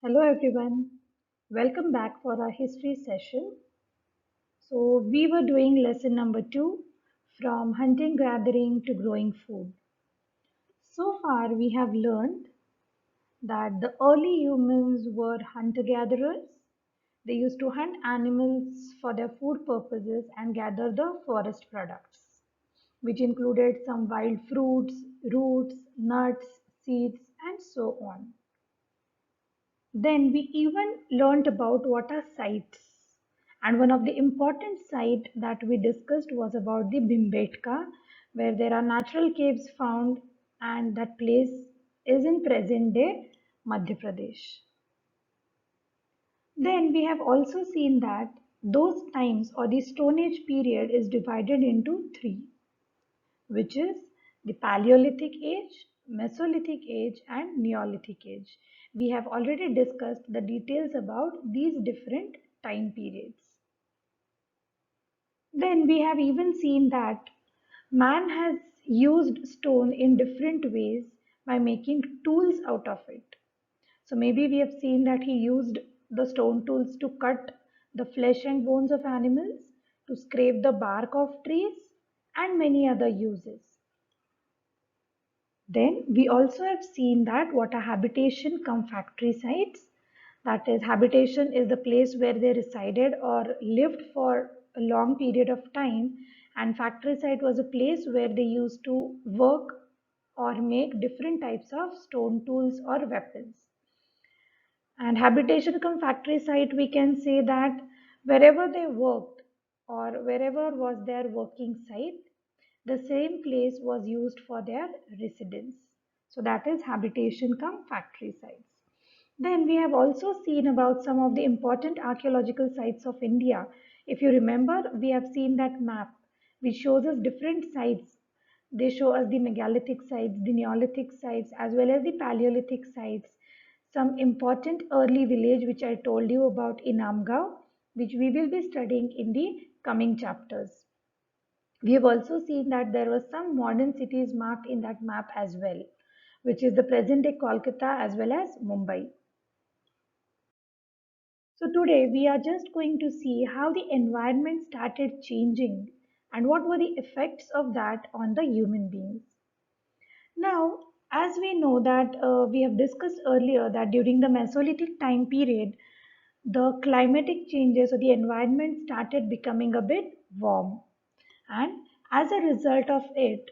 Hello everyone, welcome back for our history session. So, we were doing lesson number 2 from hunting, gathering to growing food. So far, we have learned that the early humans were hunter gatherers. They used to hunt animals for their food purposes and gather the forest products, which included some wild fruits, roots, nuts, seeds, and so on. Then we even learnt about what are sites. And one of the important sites that we discussed was about the Bhimbetka, where there are natural caves found, and that place is in present day Madhya Pradesh. Then we have also seen that those times or the Stone Age period is divided into three, which is the Paleolithic age, Mesolithic age, and Neolithic age. We have already discussed the details about these different time periods. Then we have even seen that man has used stone in different ways by making tools out of it. So maybe we have seen that he used the stone tools to cut the flesh and bones of animals, to scrape the bark of trees, and many other uses. Then we also have seen that what are habitation come factory sites. That is, habitation is the place where they resided or lived for a long period of time, and factory site was a place where they used to work or make different types of stone tools or weapons. And habitation come factory site, we can say that wherever they worked or wherever was their working site, the same place was used for their residence. So that is habitation come factory sites. Then we have also seen about some of the important archaeological sites of India. If you remember, we have seen that map which shows us different sites. They show us the megalithic sites, the Neolithic sites, as well as the Paleolithic sites. Some important early village which I told you about in Amgaon, which we will be studying in the coming chapters. We have also seen that there were some modern cities marked in that map as well, which is the present day Kolkata as well as Mumbai. So today we are just going to see how the environment started changing and what were the effects of that on the human beings. Now, as we know that we have discussed earlier that during the Mesolithic time period, the climatic changes or the environment started becoming a bit warm, and as a result of it,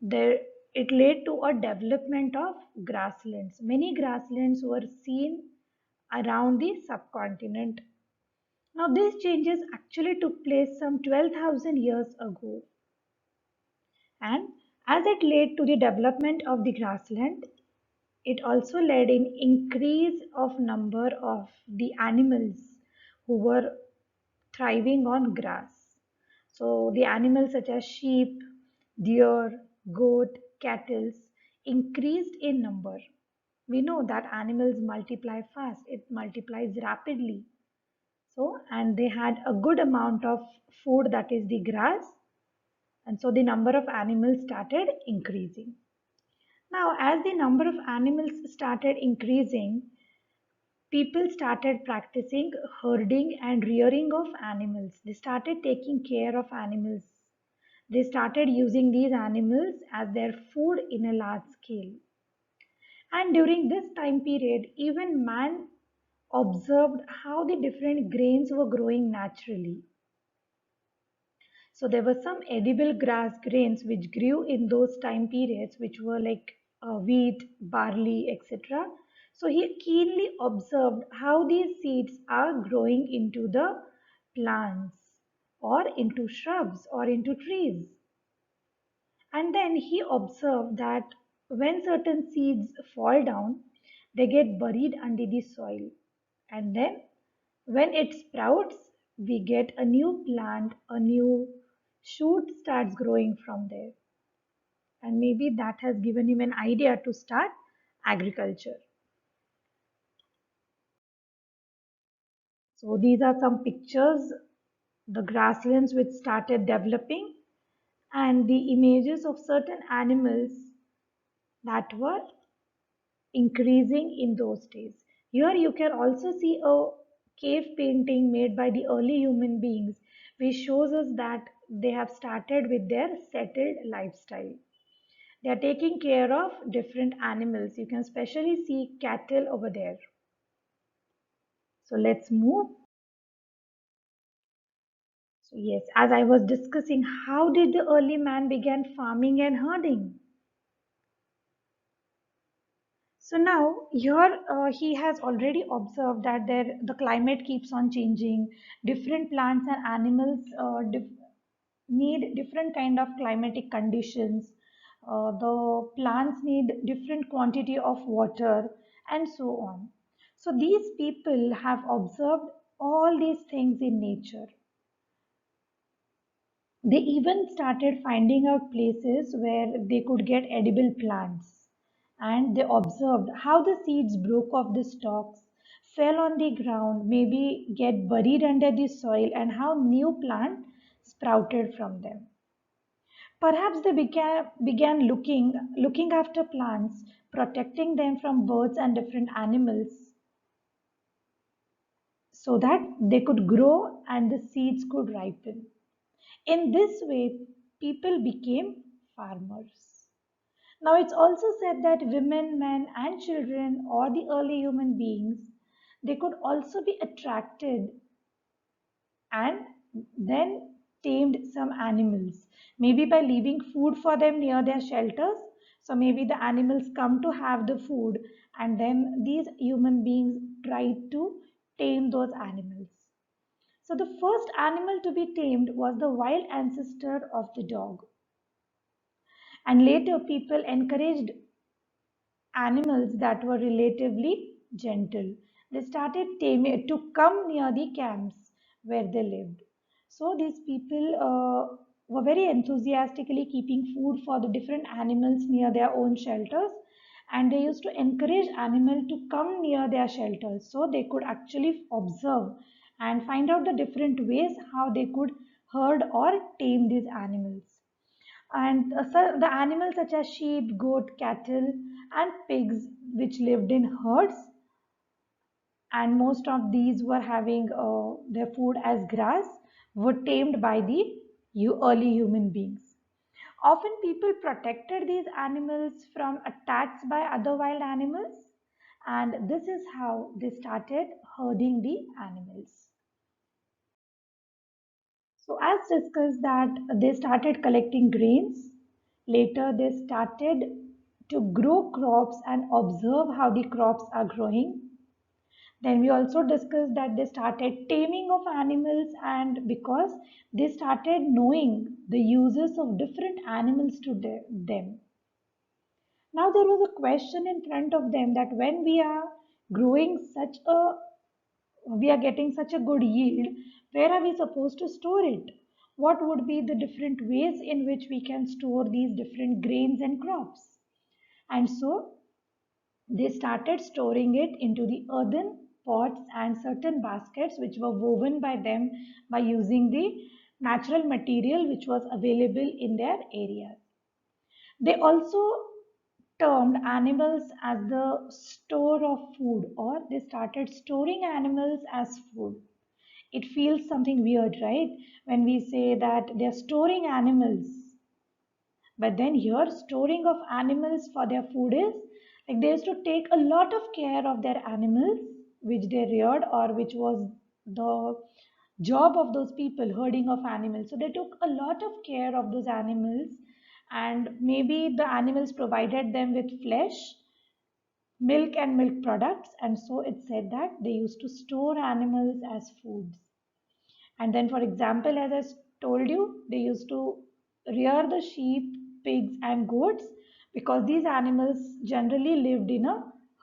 there it led to a development of grasslands. Many grasslands were seen around the subcontinent. Now, these changes actually took place some 12,000 years ago, and as it led to the development of the grassland, it also led in increase of number of the animals who were thriving on grass. So the animals such as sheep, deer, goat, cattle increased in number. We know that animals multiply fast, it multiplies rapidly. So, and they had a good amount of food, that is the grass, and so the number of animals started increasing. Now, as the number of animals started increasing, people started practicing herding and rearing of animals. They started taking care of animals. They started using these animals as their food in a large scale. And during this time period, even man observed how the different grains were growing naturally. So there were some edible grass grains which grew in those time periods, which were like wheat, barley, etc. So he keenly observed how these seeds are growing into the plants or into shrubs or into trees. And then he observed that when certain seeds fall down, they get buried under the soil. And then when it sprouts, we get a new plant, a new shoot starts growing from there. And maybe that has given him an idea to start agriculture. So these are some pictures, the grasslands which started developing and the images of certain animals that were increasing in those days. Here you can also see a cave painting made by the early human beings, which shows us that they have started with their settled lifestyle. They are taking care of different animals. You can especially see cattle over there. So let's move. So yes, as I was discussing, how did the early man began farming and herding? So now here he has already observed that the climate keeps on changing. Different plants and animals need different kind of climatic conditions. The plants need different quantity of water and so on. So these people have observed all these things in nature. They even started finding out places where they could get edible plants. And they observed how the seeds broke off the stalks, fell on the ground, maybe get buried under the soil, and how new plant sprouted from them. Perhaps they began looking after plants, protecting them from birds and different animals so that they could grow and the seeds could ripen. In this way, people became farmers. Now, it's also said that women, men, and children, or the early human beings, they could also be attracted and then tamed some animals, maybe by leaving food for them near their shelters. So, maybe the animals come to have the food, and then these human beings try to tame those animals. So, the first animal to be tamed was the wild ancestor of the dog. And later, people encouraged animals that were relatively gentle. They started taming to come near the camps where they lived. So, these people were very enthusiastically keeping food for the different animals near their own shelters, and they used to encourage animals to come near their shelters so they could actually observe and find out the different ways how they could herd or tame these animals. And so the animals such as sheep, goat, cattle, and pigs, which lived in herds, and most of these were having their food as grass, were tamed by the early human beings. Often, people protected these animals from attacks by other wild animals, and this is how they started herding the animals. So, as discussed, that they started collecting grains. Later, they started to grow crops and observe how the crops are growing. Then we also discussed that they started taming of animals, and because they started knowing the uses of different animals to them. Now there was a question in front of them that when we are getting such a good yield, where are we supposed to store it? What would be the different ways in which we can store these different grains and crops? And so they started storing it into the earthen pots and certain baskets which were woven by them by using the natural material which was available in their areas. They also termed animals as the store of food, or they started storing animals as food. It feels something weird, right? When we say that they're storing animals. But then here, storing of animals for their food is like they used to take a lot of care of their animals, which they reared or which was the job of those people, herding of animals. So they took a lot of care of those animals, and maybe the animals provided them with flesh, milk, and milk products. And so it said that they used to store animals as foods. And then, for example, as told you, they used to rear the sheep, pigs, and goats because these animals generally lived in a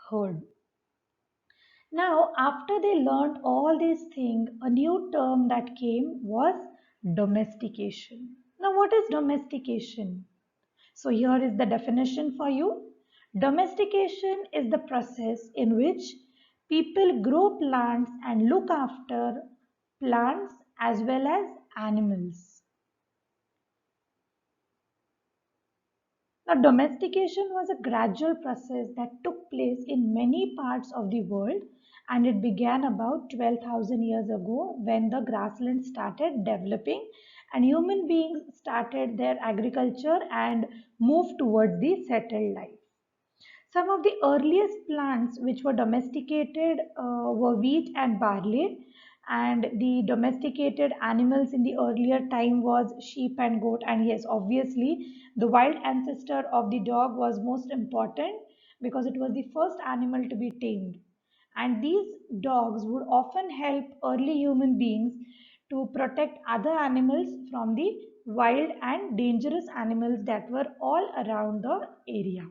herd. Now, after they learned all these things, a new term that came was domestication. Now, what is domestication? So, here is the definition for you. Domestication is the process in which people grow plants and look after plants as well as animals. Now, domestication was a gradual process that took place in many parts of the world and it began about 12,000 years ago when the grassland started developing and human beings started their agriculture and moved towards the settled life. Some of the earliest plants which were domesticated were wheat and barley, and the domesticated animals in the earlier time was sheep and goat. And yes, obviously, the wild ancestor of the dog was most important because it was the first animal to be tamed. And these dogs would often help early human beings to protect other animals from the wild and dangerous animals that were all around the area.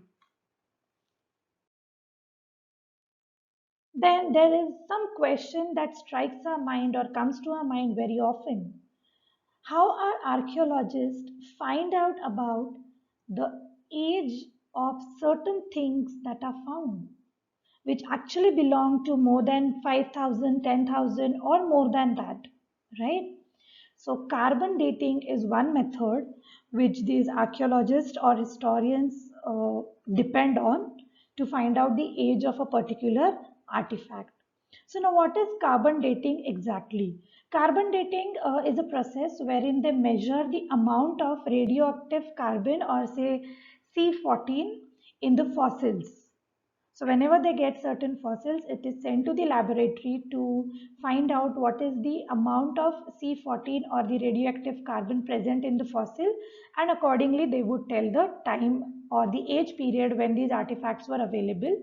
Then there is some question that strikes our mind or comes to our mind very often. How are archaeologists find out about the age of certain things that are found, which actually belong to more than 5,000, 10,000, or more than that, right? So carbon dating is one method which these archaeologists or historians depend on to find out the age of a particular artifact. So now what is carbon dating exactly? Carbon dating is a process wherein they measure the amount of radioactive carbon or say C14 in the fossils. So whenever they get certain fossils, it is sent to the laboratory to find out what is the amount of C14 or the radioactive carbon present in the fossil, and accordingly they would tell the time or the age period when these artifacts were available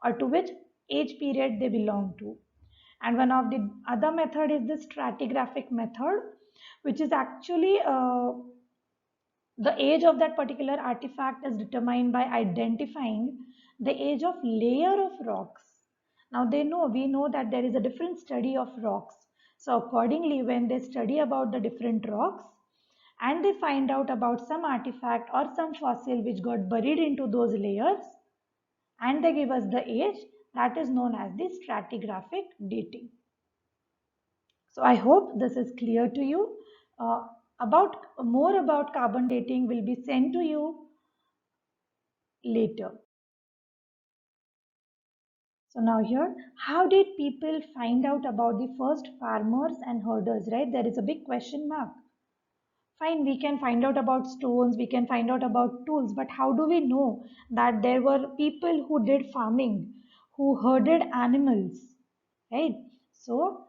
or to which age period they belong to. And one of the other method is the stratigraphic method, which is actually the age of that particular artifact is determined by identifying the age of layer of rocks. Now we know that there is a different study of rocks. So accordingly, when they study about the different rocks and they find out about some artifact or some fossil which got buried into those layers and they give us the age, that is known as the stratigraphic dating. So I hope this is clear to you. About more about carbon dating will be sent to you later. So now here, how did people find out about the first farmers and herders, right? There is a big question mark. Fine, we can find out about stones, we can find out about tools, but how do we know that there were people who did farming, who herded animals, right? So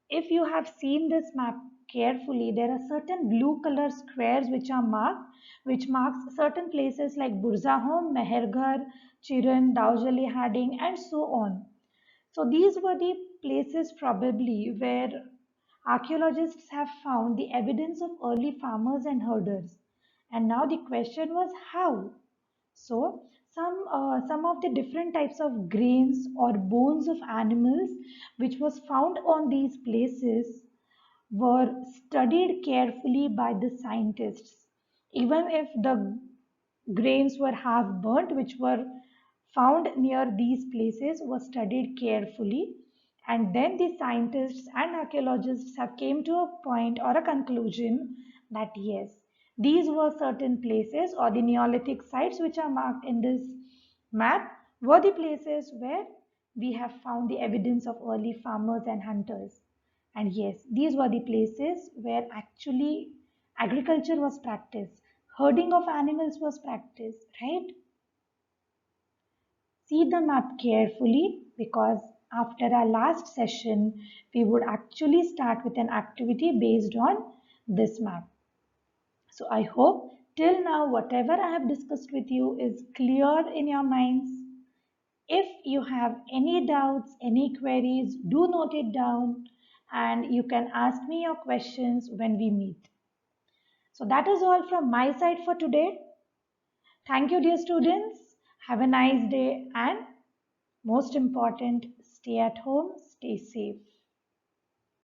if you have seen this map carefully, there are certain blue color squares which are marked, which marks certain places like Burzahom, Mehergarh, Chiran, Daujali Harding, and so on. So these were the places probably where archaeologists have found the evidence of early farmers and herders. And now the question was how? So some of the different types of grains or bones of animals which was found on these places were studied carefully by the scientists. Even if the grains were half burnt, which were found near these places, was studied carefully, and then the scientists and archaeologists have came to a point or a conclusion that yes, these were certain places or the Neolithic sites which are marked in this map were the places where we have found the evidence of early farmers and hunters. And yes, these were the places where actually agriculture was practiced, herding of animals was practiced, right? See the map carefully because after our last session, we would actually start with an activity based on this map. So I hope till now, whatever I have discussed with you is clear in your minds. If you have any doubts, any queries, do note it down and you can ask me your questions when we meet. So that is all from my side for today. Thank you, dear students. Have a nice day and most important, stay at home, stay safe.